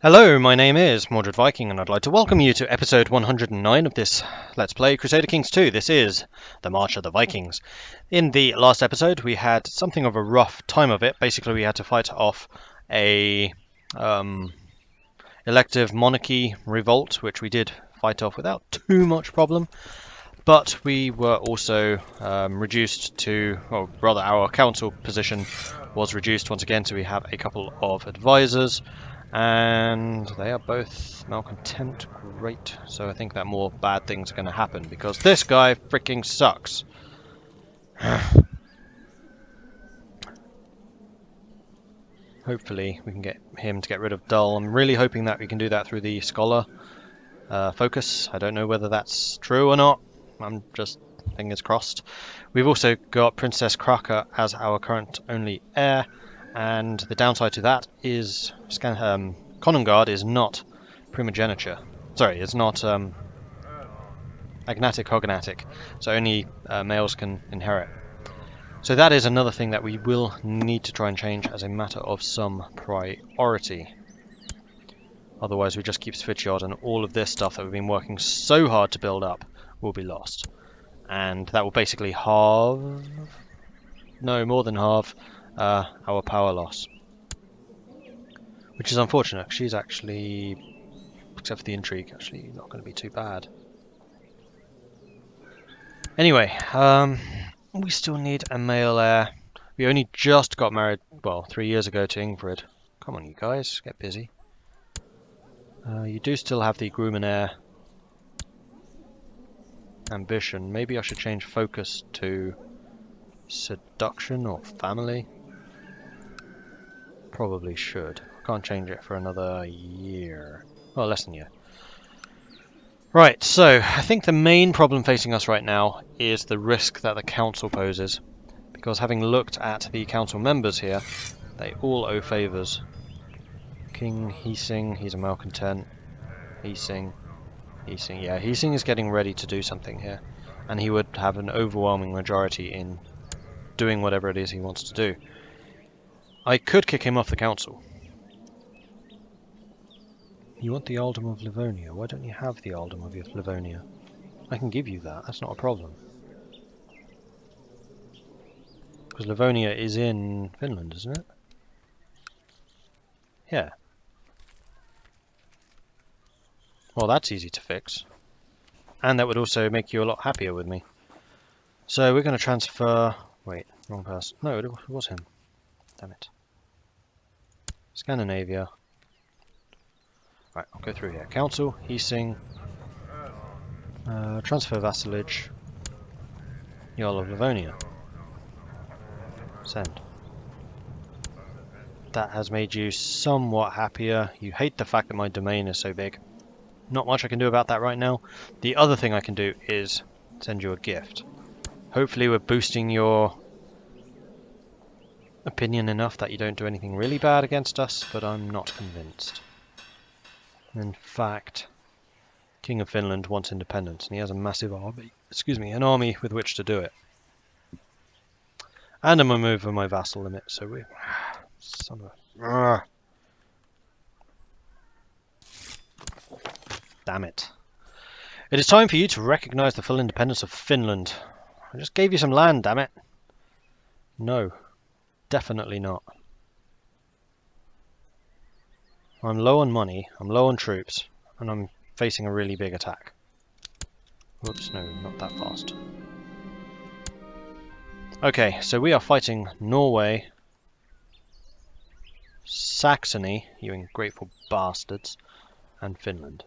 Hello, my name is Mordred Viking, and I'd like to welcome you to episode 109 of this Let's Play Crusader Kings II. This is the March of the Vikings. In the last episode, we had something of a rough time of it. Basically, we had to fight off a elective monarchy revolt, which we did fight off without too much problem. But we were also reduced to, well, rather our council position was reduced once again, so we have a couple of advisors. And they are both malcontent. Great. So I think that more bad things are going to happen because this guy freaking sucks. Hopefully we can get him to get rid of Dull. I'm really hoping that we can do that through the scholar focus. I don't know whether that's true or not. I'm just fingers crossed. We've also got Princess Kraka as our current only heir. And the downside to that is Konugard is not primogeniture. Sorry, it's not agnatic hognatic, so only males can inherit. So that is another thing that we will need to try and change as a matter of some priority. Otherwise we just keep Svitjod and all of this stuff that we've been working so hard to build up will be lost. And that will basically halve, no, more than halve, our power loss, which is unfortunate. She's actually, except for the intrigue, actually not going to be too bad. Anyway, we still need a male heir. We only just got married, well, 3 years ago to Ingrid. Come on, you guys, get busy. You do still have the groom and heir ambition. Maybe I should change focus to seduction or family. Probably should. Can't change it for another year. Well, less than a year. Right, so I think the main problem facing us right now is the risk that the council poses. Because having looked at the council members here, they all owe favours. King Hising, he's a malcontent. Hising, yeah, Hising is getting ready to do something here. And he would have an overwhelming majority in doing whatever it is he wants to do. I could kick him off the council. You want the Earldom of Livonia? Why don't you have the Earldom of Livonia? I can give you that, that's not a problem. Because Livonia is in Finland, isn't it? Yeah. Well, that's easy to fix. And that would also make you a lot happier with me. So we're going to transfer... Wait, wrong person. No, it was him. Damn it. Scandinavia. Right, I'll go through here. Council, Hising, transfer vassalage, Jarl of Livonia. Send. That has made you somewhat happier. You hate the fact that my domain is so big. Not much I can do about that right now. The other thing I can do is send you a gift. Hopefully we're boosting your opinion enough that you don't do anything really bad against us, but I'm not convinced. In fact, King of Finland wants independence, and he has a massive army. Excuse me, an army with which to do it. And I'm over my vassal limit, so we... Son of a... Damn it. It is time for you to recognize the full independence of Finland. I just gave you some land, damn it. No. Definitely not. I'm low on money, I'm low on troops, and I'm facing a really big attack. Whoops, no, not that fast. Okay, so we are fighting Norway, Saxony, you ungrateful bastards, and Finland.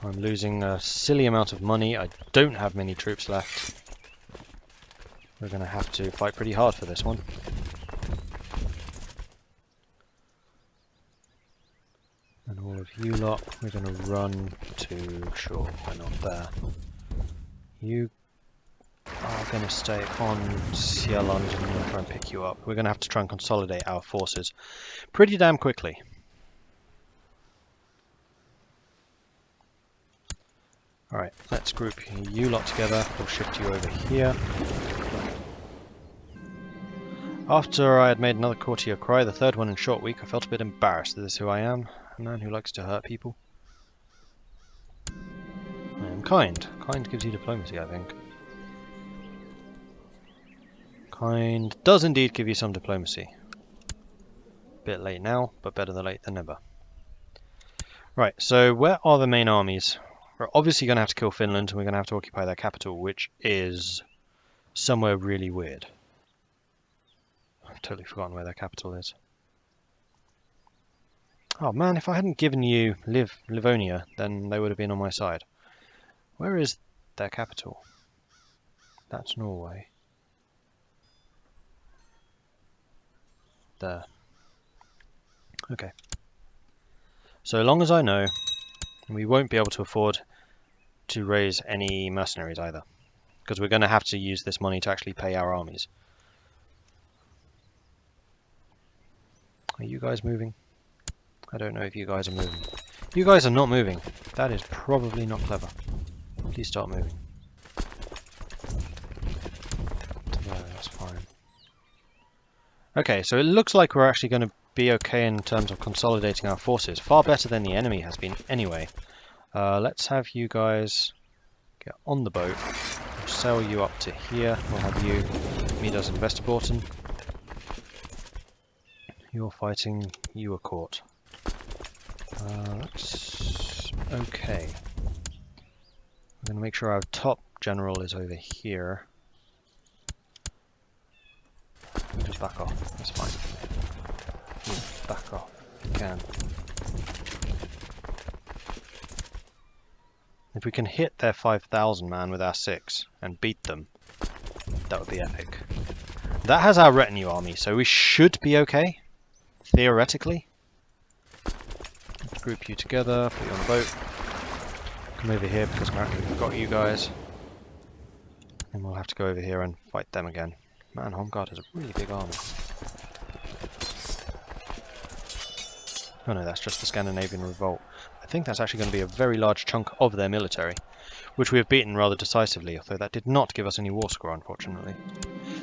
I'm losing a silly amount of money. I don't have many troops left. We're going to have to fight pretty hard for this one. And all of you lot, we're going to run to... Sure, we're not there. You are going to stay on Sieland and I'm going to try and pick you up. We're going to have to try and consolidate our forces pretty damn quickly. Alright, let's group you lot together. We'll shift you over here. After I had made another courtier cry, the third one in short week, I felt a bit embarrassed. Is this who I am? A man who likes to hurt people? I am kind. Kind gives you diplomacy, I think. Kind does indeed give you some diplomacy. Bit late now, but better than late than never. Right, so where are the main armies? We're obviously going to have to kill Finland, and we're going to have to occupy their capital, which is somewhere really weird. I've totally forgotten where their capital is. Oh man, if I hadn't given you Livonia, then they would have been on my side. Where is their capital? That's Norway. There. Okay. So long as I know, we won't be able to afford to raise any mercenaries either, because we're going to have to use this money to actually pay our armies. Are you guys moving? I don't know if you guys are moving. You guys are not moving. That is probably not clever. Please start moving. No, that's fine. Okay, so it looks like we're actually going to be okay in terms of consolidating our forces. Far better than the enemy has been anyway. Let's have you guys get on the boat. We'll sail you up to here. We'll have you meet us in Vesterbotten. You're fighting, you are caught. That's okay. I'm going to make sure our top general is over here. We'll just back off, that's fine. Back off, if you can. If we can hit their 5,000 man with our 6 and beat them, that would be epic. That has our retinue army, so we should be okay, theoretically. Let's group you together, put you on the boat. Come over here because apparently we've got you guys. And we'll have to go over here and fight them again. Man, Holmgard has a really big army. Oh no, that's just the Scandinavian revolt. I think that's actually going to be a very large chunk of their military, which we have beaten rather decisively, although that did not give us any war score, unfortunately.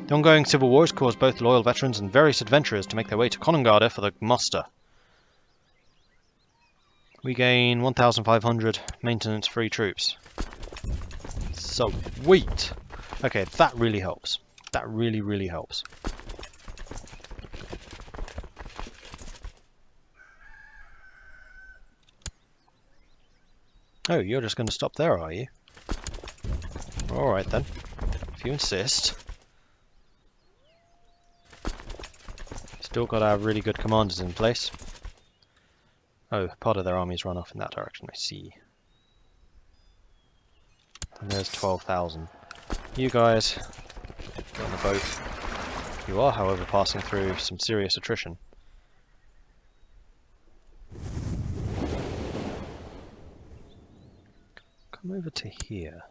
The ongoing civil wars caused both loyal veterans and various adventurers to make their way to Konugard for the muster. We gain 1,500 maintenance-free troops. Sweet! Okay, that really helps. That really, really helps. Oh, you're just going to stop there, are you? Alright then, if you insist. Still got our really good commanders in place. Oh, part of their army's run off in that direction, I see. And there's 12,000. You guys, get on the boat. You are, however, passing through some serious attrition. Come over to here.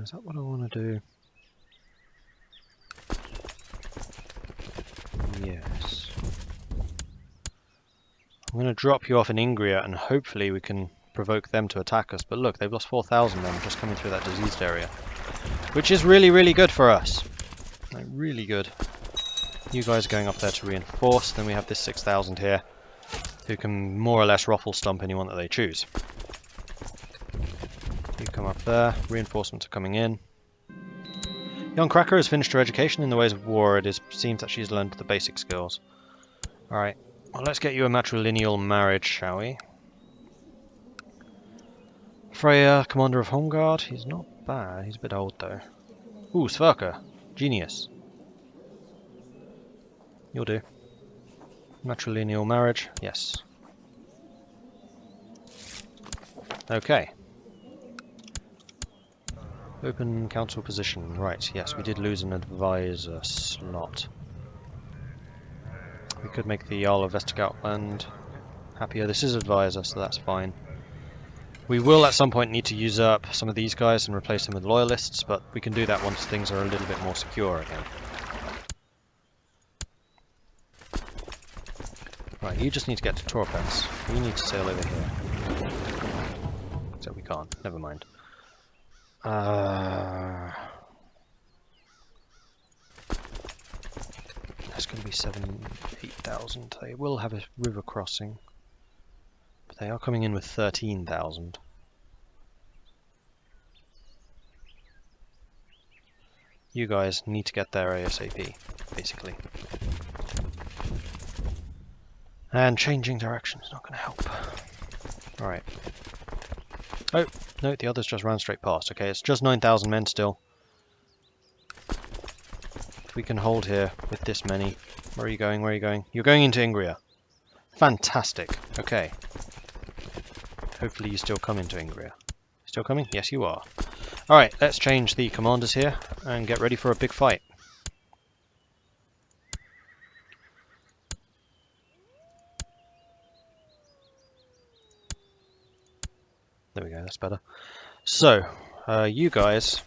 Is that what I want to do? Yes. I'm going to drop you off in Ingria and hopefully we can provoke them to attack us. But look, they've lost 4,000 men just coming through that diseased area. Which is really, really good for us. Like, really good. You guys are going up there to reinforce. Then we have this 6,000 here, who can more or less ruffle stomp anyone that they choose. You come up there. Reinforcements are coming in. Young Cracker has finished her education in the ways of war. It seems that she's learned the basic skills. Alright, well, let's get you a matrilineal marriage, shall we? Freya, commander of Holmgard. He's not bad. He's a bit old, though. Ooh, Sverker. Genius. You'll do. Matrilineal marriage. Yes. Okay. Open council position. Right, yes, we did lose an advisor slot. We could make the Jarl of Vestergautland happier. This is advisor, so that's fine. We will at some point need to usurp some of these guys and replace them with loyalists, but we can do that once things are a little bit more secure again. Right, you just need to get to Torpens. We need to sail over here. Except we can't. Never mind. 8,000. They will have a river crossing, but they are coming in with 13,000. You guys need to get there ASAP, basically. And changing direction is not going to help. Alright. Oh, no, the others just ran straight past. Okay, it's just 9,000 men still. We can hold here with this many. Where are you going? Where are you going? You're going into Ingria. Fantastic. Okay. Hopefully you still come into Ingria. Still coming? Yes, you are. Alright, let's change the commanders here and get ready for a big fight. There we go, that's better. So, you guys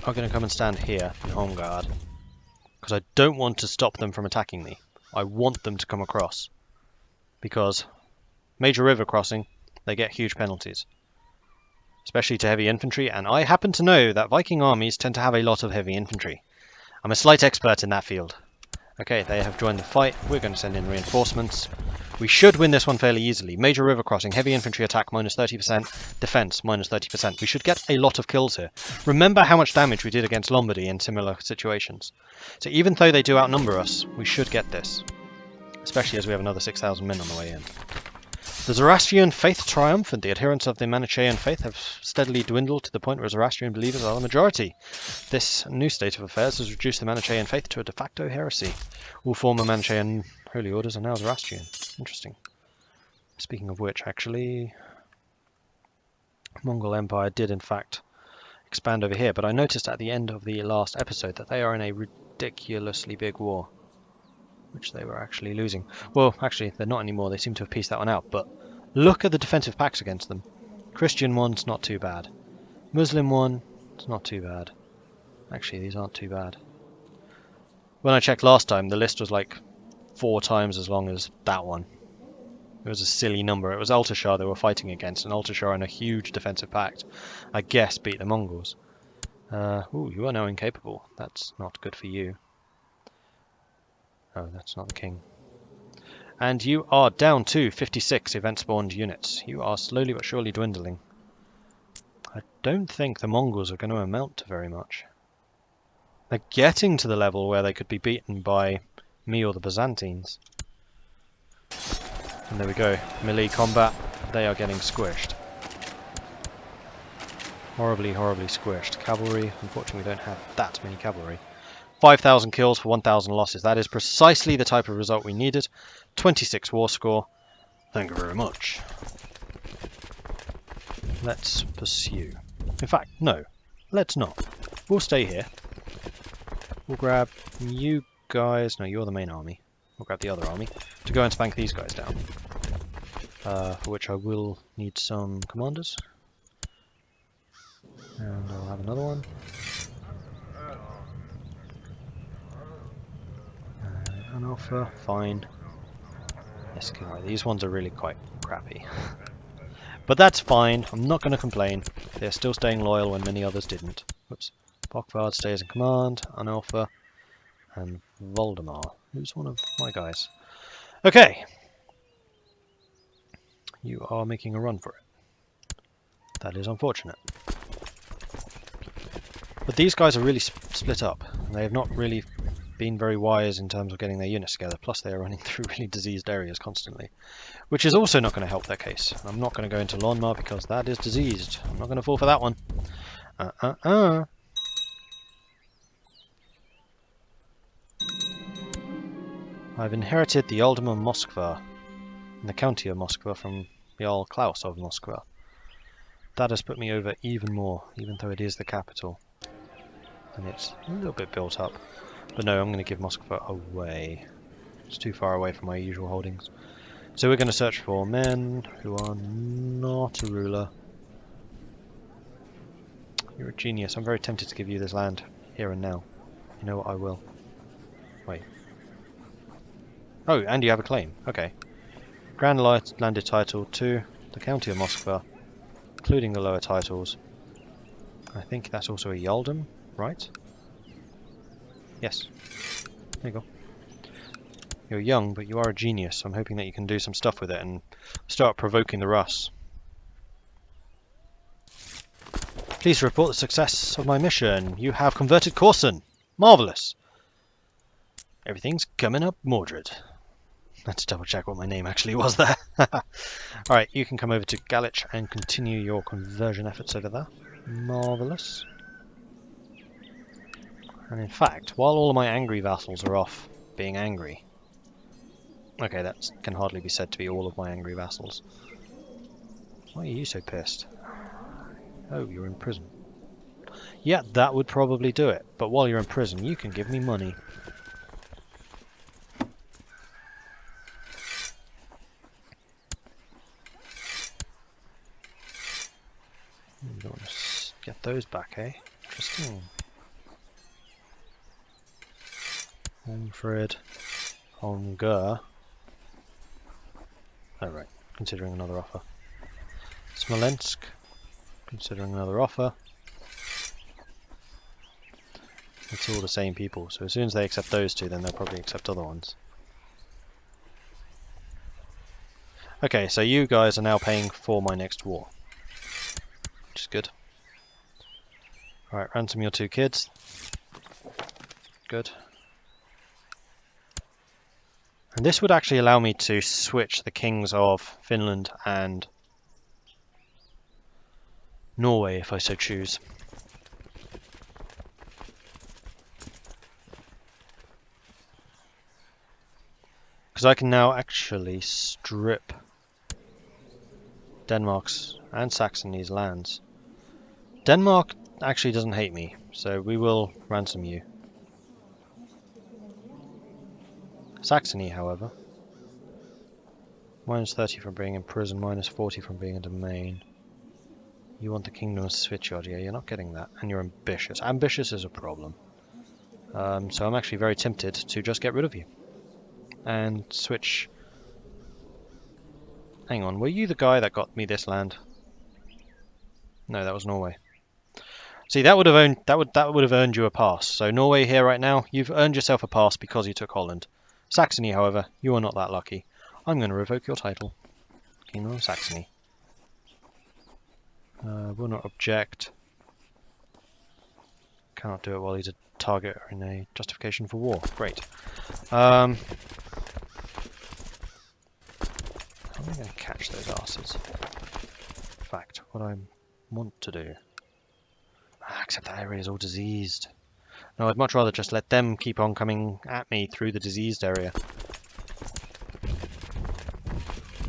are going to come and stand here in Holmgard, because I don't want to stop them from attacking me. I want them to come across, because major river crossing, they get huge penalties, especially to heavy infantry, and I happen to know that Viking armies tend to have a lot of heavy infantry. I'm a slight expert in that field. Okay, they have joined the fight. We're going to send in reinforcements. We should win this one fairly easily. Major river crossing, heavy infantry attack minus 30%, defense minus 30%. We should get a lot of kills here. Remember how much damage we did against Lombardy in similar situations. So even though they do outnumber us, we should get this. Especially as we have another 6,000 men on the way in. The Zoroastrian Faith triumph, and the adherents of the Manichaean Faith have steadily dwindled to the point where Zoroastrian believers are the majority. This new state of affairs has reduced the Manichaean Faith to a de facto heresy. All former Manichaean holy orders are now Zoroastrian. Interesting. Speaking of which, actually, Mongol Empire did in fact expand over here, but I noticed at the end of the last episode that they are in a ridiculously big war, which they were actually losing. Well, actually, they're not anymore. They seem to have pieced that one out, but look at the defensive pacts against them. Christian one's not too bad. Muslim one, it's not too bad. Actually, these aren't too bad. When I checked last time, the list was like 4 times as long as that one. It was a silly number. It was Altashar they were fighting against, and Altashar in a huge defensive pact, I guess, beat the Mongols. Ooh, you are now incapable. That's not good for you. Oh, that's not the king. And you are down to 56 event-spawned units. You are slowly but surely dwindling. I don't think the Mongols are going to amount to very much. They're getting to the level where they could be beaten by me or the Byzantines. And there we go. Melee combat. They are getting squished. Horribly, horribly squished. Cavalry. Unfortunately, we don't have that many cavalry. 5,000 kills for 1,000 losses. That is precisely the type of result we needed. 26 war score. Thank you very much. Let's pursue. In fact, no. Let's not. We'll stay here. We'll grab you guys. No, you're the main army. We'll grab the other army to go and spank these guys down. For which I will need some commanders. And I'll have another one. An alpha, fine. Yes, right, these ones are really quite crappy. But that's fine, I'm not going to complain. They're still staying loyal when many others didn't. Whoops. Bokvard stays in command, an alpha, and Voldemar, who's one of my guys. Okay. You are making a run for it. That is unfortunate. But these guys are really split up. They have not really been very wise in terms of getting their units together, plus they are running through really diseased areas constantly, which is also not going to help their case. I'm not going to go into Lonmar because that is diseased. I'm not going to fall for that one. I've inherited the earldom of Moskva and the county of Moskva from Jarl Klaus of Moskva. That has put me over even more, even though it is the capital. And it's a little bit built up. But no, I'm going to give Moskva away. It's too far away from my usual holdings. So we're going to search for men who are not a ruler. You're a genius. I'm very tempted to give you this land here and now. You know what, I will. Wait. Oh, and you have a claim. Okay. Grand landed title to the county of Moskva, including the lower titles. I think that's also a Yaldom, right? Yes. There you go. You're young, but you are a genius, so I'm hoping that you can do some stuff with it and start provoking the Rus. Please report the success of my mission. You have converted Corson. Marvellous. Everything's coming up, Mordred. Let's double check what my name actually was there. Alright, you can come over to Galich and continue your conversion efforts over there. Marvellous. And in fact, while all of my angry vassals are off being angry... Okay, that can hardly be said to be all of my angry vassals. Why are you so pissed? Oh, you're in prison. Yeah, that would probably do it. But while you're in prison, you can give me money. You don't want to get those back, eh? Interesting. Holmgard. Holmgard. Oh, right. Considering another offer. Smolensk. Considering another offer. It's all the same people, so as soon as they accept those two, then they'll probably accept other ones. Okay, so you guys are now paying for my next war. Which is good. Alright, ransom your 2 kids. Good. And this would actually allow me to switch the kings of Finland and Norway if I so choose. Because I can now actually strip Denmark's and Saxony's lands. Denmark actually doesn't hate me, so we will ransom you. Saxony, however, minus 30 from being in prison, minus 40 from being a domain. You want the kingdom of Svitjod, yeah, you're not getting that, and you're ambitious. Ambitious is a problem. So I'm actually very tempted to just get rid of you. And switch... Hang on, were you the guy that got me this land? No, that was Norway. See, that would have earned you a pass. So Norway here right now, you've earned yourself a pass because you took Holland. Saxony, however, you are not that lucky. I'm going to revoke your title. Kingdom of Saxony. Will not object. Cannot do it while he's a target or in a justification for war. Great. How am I going to catch those asses? In fact, what I want to do... except that area is all diseased. No, I'd much rather just let them keep on coming at me through the diseased area.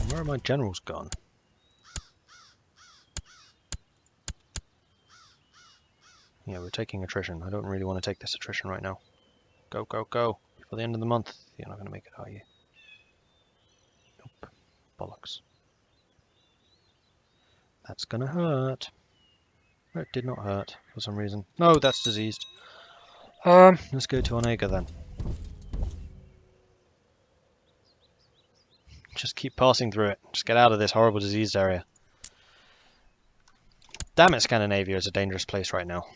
Where are my generals gone? Yeah, we're taking attrition. I don't really want to take this attrition right now. Go, go, go. Before the end of the month. You're not going to make it, are you? Nope. Bollocks. That's going to hurt. No, it did not hurt for some reason. No, that's diseased. Let's go to Onega then. Just keep passing through it. Just get out of this horrible diseased area. Damn it, Scandinavia is a dangerous place right now.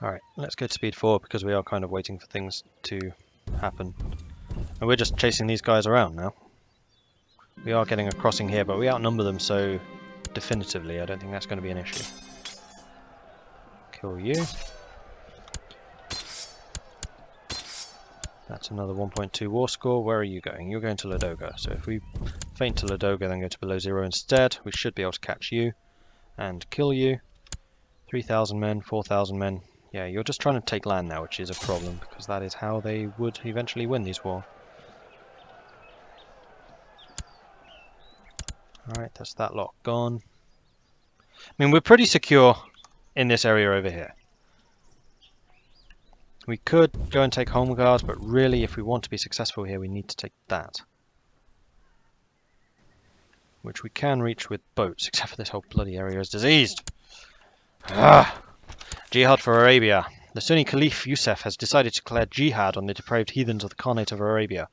Alright, let's go to speed 4 because we are kind of waiting for things to happen. And we're just chasing these guys around now. We are getting a crossing here, but we outnumber them so definitively. I don't think that's going to be an issue. Kill you. That's another 1.2 war score. Where are you going? You're going to Ladoga. So if we feint to Ladoga, then go to below 0 instead, we should be able to catch you and kill you. 3,000 men, 4,000 men. Yeah, you're just trying to take land now, which is a problem, because that is how they would eventually win these wars. Alright, that's that lot gone. I mean, we're pretty secure in this area over here. We could go and take Holmgard, but really, if we want to be successful here, we need to take that. Which we can reach with boats, except for this whole bloody area is diseased. Ah! Jihad for Arabia. The Sunni Caliph Yusuf has decided to declare jihad on the depraved heathens of the Khanate of Arabia.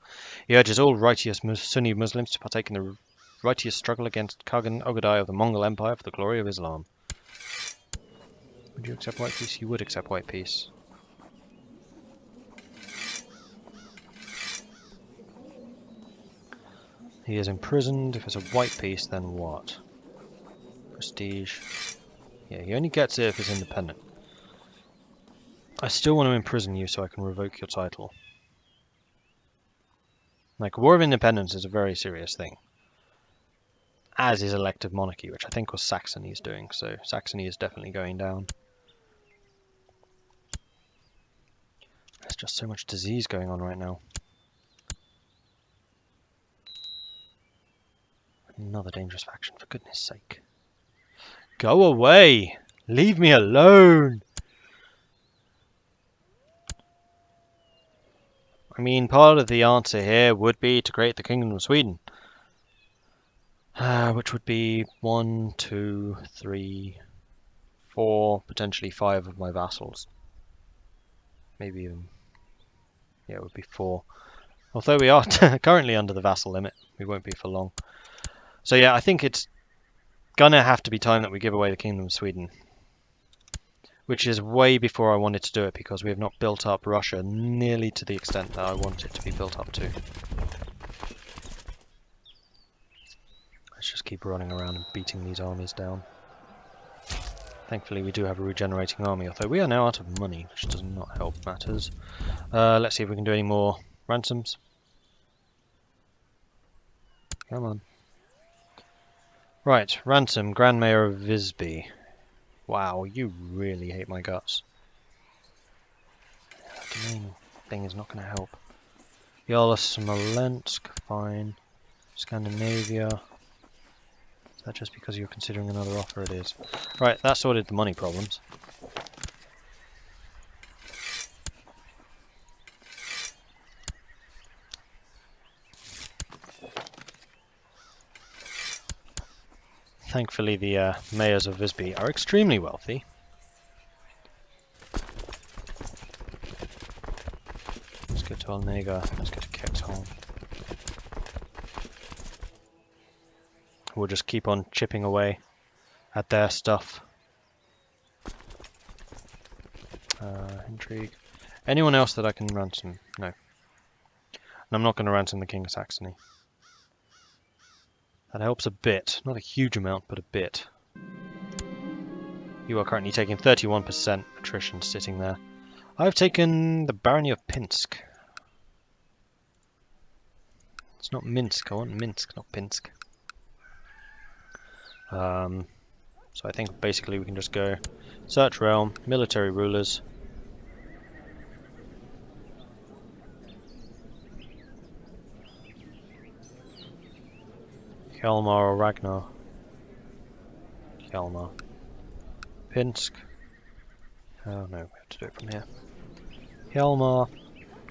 He urges all righteous Sunni Muslims to partake in the righteous struggle against Kagan Ogadai of the Mongol Empire for the glory of Islam. Would you accept white peace? You would accept white peace. He is imprisoned. If it's a white peace, then what? Prestige. Yeah, he only gets it if it's independent. I still want to imprison you so I can revoke your title. Like, War of Independence is a very serious thing. As is elective monarchy, which I think was Saxony's doing, so Saxony is definitely going down. There's just so much disease going on right now. Another dangerous faction, for goodness sake. Go away! Leave me alone! I mean, part of the answer here would be to create the Kingdom of Sweden. Which would be 1, 2, 3, 4, potentially 5 of my vassals. Maybe even... yeah, it would be 4. Although we are currently under the vassal limit, we won't be for long. So yeah, I think it's gonna have to be time that we give away the Kingdom of Sweden. Which is way before I wanted to do it, because we have not built up Russia nearly to the extent that I want it to be built up to. Let's just keep running around and beating these armies down. Thankfully we do have a regenerating army, although we are now out of money, which does not help matters. Let's see if we can do any more ransoms. Come on. Right, ransom, Grand Mayor of Visby. Wow, you really hate my guts. The domain thing is not going to help. Jarl of Smolensk, fine. Scandinavia. Is that just because you're considering another offer? It is. Right, that sorted the money problems. Thankfully, the mayors of Visby are extremely wealthy. Let's go to Alnega. Let's go to Kexholm. We'll just keep on chipping away at their stuff. Intrigue. Anyone else that I can ransom? No. And I'm not going to ransom the King of Saxony. That helps a bit. Not a huge amount, but a bit. You are currently taking 31% attrition sitting there. I've taken the Barony of Pinsk. It's not Minsk. I want Minsk, not Pinsk. So I think basically we can just go search realm, military rulers. Hjalmar or Ragnar? Hjalmar. Pinsk. Oh no, we have to do it from here. Hjalmar.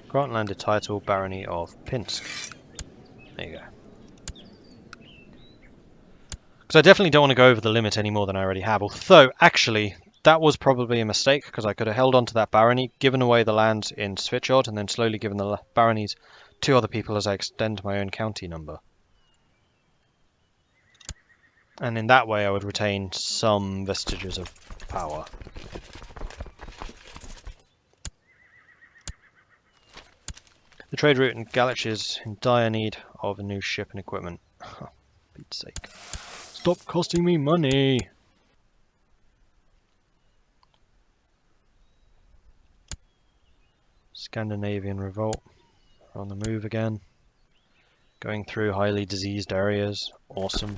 Grant landed title, Barony of Pinsk. There you go. Because I definitely don't want to go over the limit any more than I already have. Although, actually, that was probably a mistake, because I could have held on to that barony, given away the lands in Svitjod, and then slowly given the baronies to other people as I extend my own county number. And in that way I would retain some vestiges of power. The trade route in Galich is in dire need of a new ship and equipment. For Pete's sake. Stop costing me money! Scandinavian revolt. We're on the move again. Going through highly diseased areas. Awesome.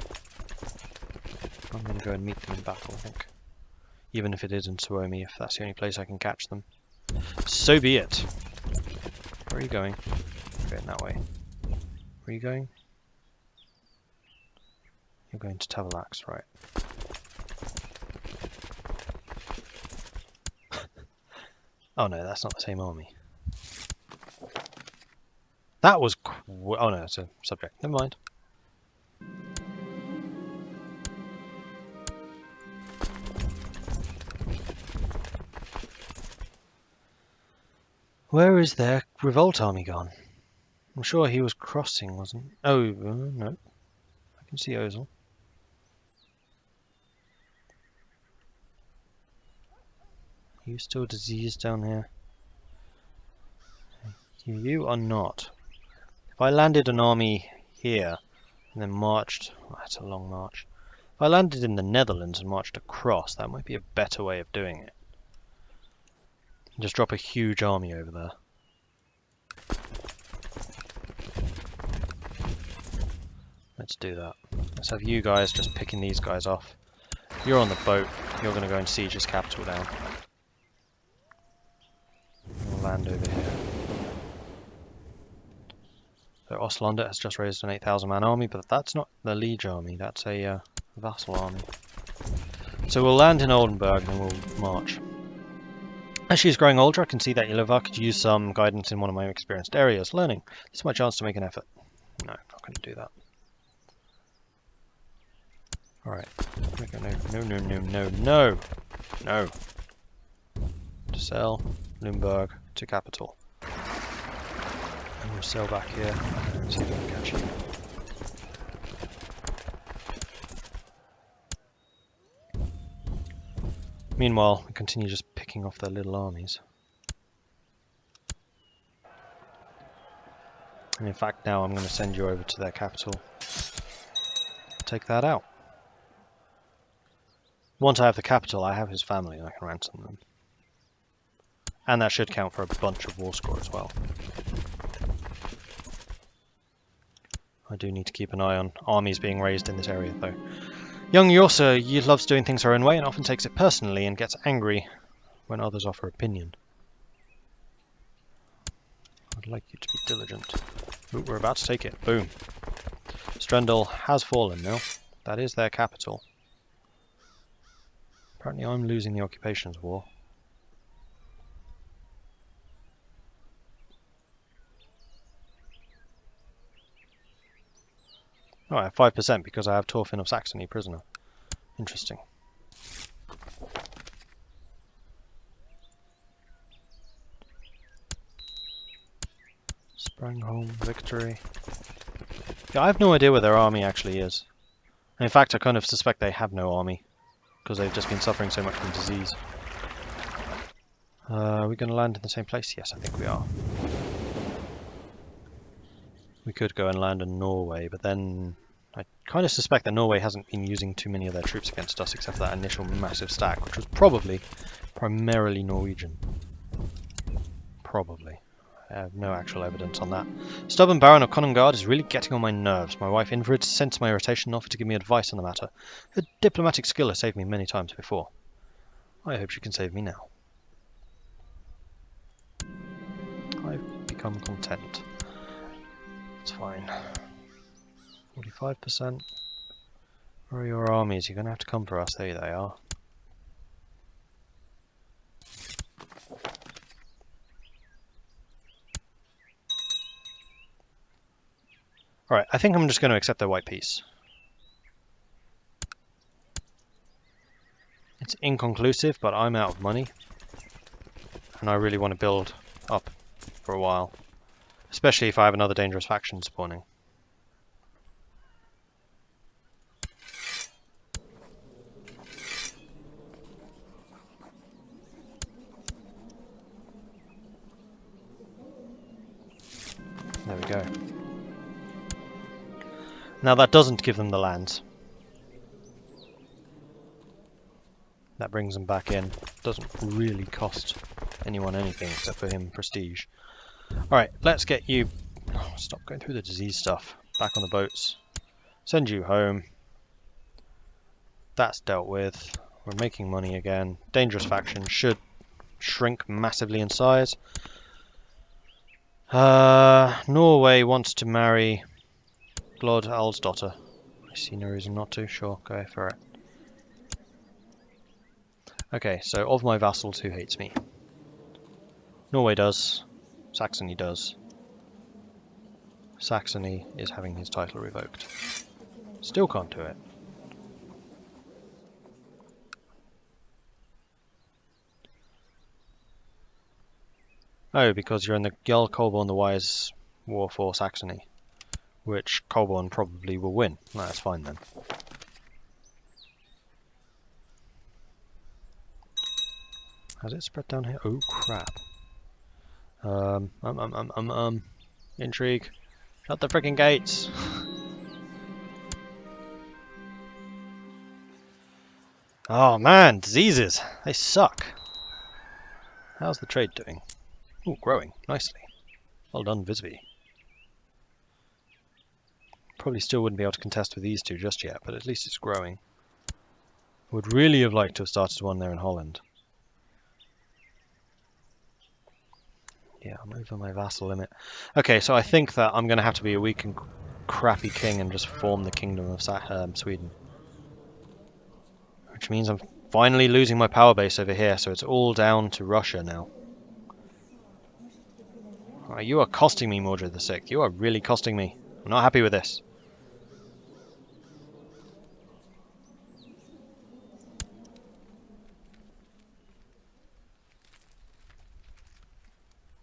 I'm going to go and meet them in battle, I think. Even if it is in Suomi, if that's the only place I can catch them. So be it. Where are you going? Going that way. Where are you going? You're going to Tavalax, right. Oh no, that's not the same army. That was oh no, it's a subject. Never mind. Where is their revolt army gone? I'm sure he was crossing, wasn't he? Oh, no. can see Ozil. Are you still diseased down here? You are not. If I landed an army here and then marched... Oh, that's a long march. If I landed in the Netherlands and marched across, that might be a better way of doing it. Just drop a huge army over there. Let's do that. Let's have you guys just picking these guys off. You're on the boat. You're going to go and siege his capital down. We'll land over here. So Oslander has just raised an 8,000 man army, but that's not the liege army. That's a vassal army. So we'll land in Oldenburg and we'll march. As she's growing older, I can see that Yelova could use some guidance in one of my experienced areas. Learning. This is my chance to make an effort. No, not going to do that. Alright. No. To sell. Limburg to capital. And we'll sail back here and see if we can catch you. Meanwhile, we continue just picking off their little armies. And in fact, now I'm going to send you over to their capital. Take that out. Once I have the capital, I have his family and I can ransom them. And that should count for a bunch of war score as well. I do need to keep an eye on armies being raised in this area though. Young Yorsa loves doing things her own way and often takes it personally and gets angry when others offer opinion. I'd like you to be diligent. Ooh, we're about to take it. Boom. Strendal has fallen now. That is their capital. Apparently I'm losing the occupations war. Oh, I have 5% because I have Thorfinn of Saxony prisoner. Interesting. Sprangholm, victory. Yeah, I have no idea where their army actually is. And in fact, I kind of suspect they have no army because they've just been suffering so much from disease. Are we going to land in the same place? Yes, I think we are. We could go and land in Norway, but then I kind of suspect that Norway hasn't been using too many of their troops against us except for that initial massive stack, which was probably primarily Norwegian. Probably. I have no actual evidence on that. Stubborn Baron of Konugard is really getting on my nerves. My wife Ingrid sensed my irritation and offered to give me advice on the matter. Her diplomatic skill has saved me many times before. I hope she can save me now. I've become content. It's fine. 45%. Where are your armies? You're going to have to come for us. There they are. Alright, I think I'm just going to accept their white peace. It's inconclusive, but I'm out of money. And I really want to build up for a while. Especially if I have another dangerous faction spawning. There we go. Now that doesn't give them the lands. That brings them back in. Doesn't really cost anyone anything except for him prestige. Alright, let's get you... Oh, stop going through the disease stuff. Back on the boats. Send you home. That's dealt with. We're making money again. Dangerous faction should shrink massively in size. Norway wants to marry Glod Alsdotter. I see no reason not to. Sure, go for it. Okay, so of my vassals, who hates me? Norway does. Saxony does. Saxony is having his title revoked. Still can't do it. Oh, because you're in the Jarl Kolborn the Wise war for Saxony. which Colborne probably will win. No, that's fine then. Has it spread down here? Oh crap. Intrigue. Shut the freaking gates! Oh man, diseases! They suck. How's the trade doing? Ooh, growing, nicely. Well done, Visby. Probably still wouldn't be able to contest with these two just yet, but at least it's growing. Would really have liked to have started one there in Holland. Yeah, I'm over my vassal limit. Okay, so I think that I'm going to have to be a weak and crappy king and just form the Kingdom of Sweden. Which means I'm finally losing my power base over here, so it's all down to Russia now. Oh, you are costing me, Mordred the Sixth. You are really costing me. I'm not happy with this.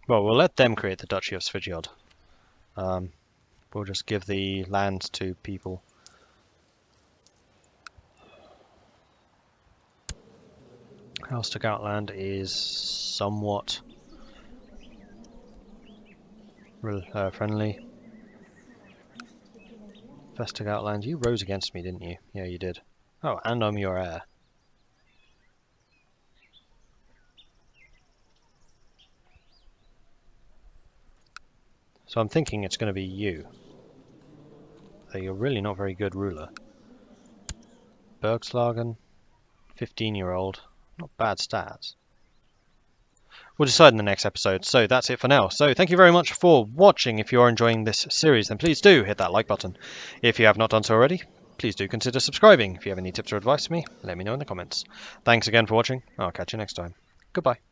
Well, we'll let them create the Duchy of Svitjod. We'll just give the land to people. House to Outland is somewhat friendly. Vestig Outland, you rose against me, didn't you? Yeah, you did. Oh, and I'm your heir. So I'm thinking it's going to be you. So you're really not very good ruler. Bergslagen, 15-year-old. Not bad stats. We'll decide in the next episode. So that's it for now. So thank you very much for watching. If you are enjoying this series, then please do hit that like button. If you have not done so already, please do consider subscribing. If you have any tips or advice for me, let me know in the comments. Thanks again for watching. I'll catch you next time. Goodbye.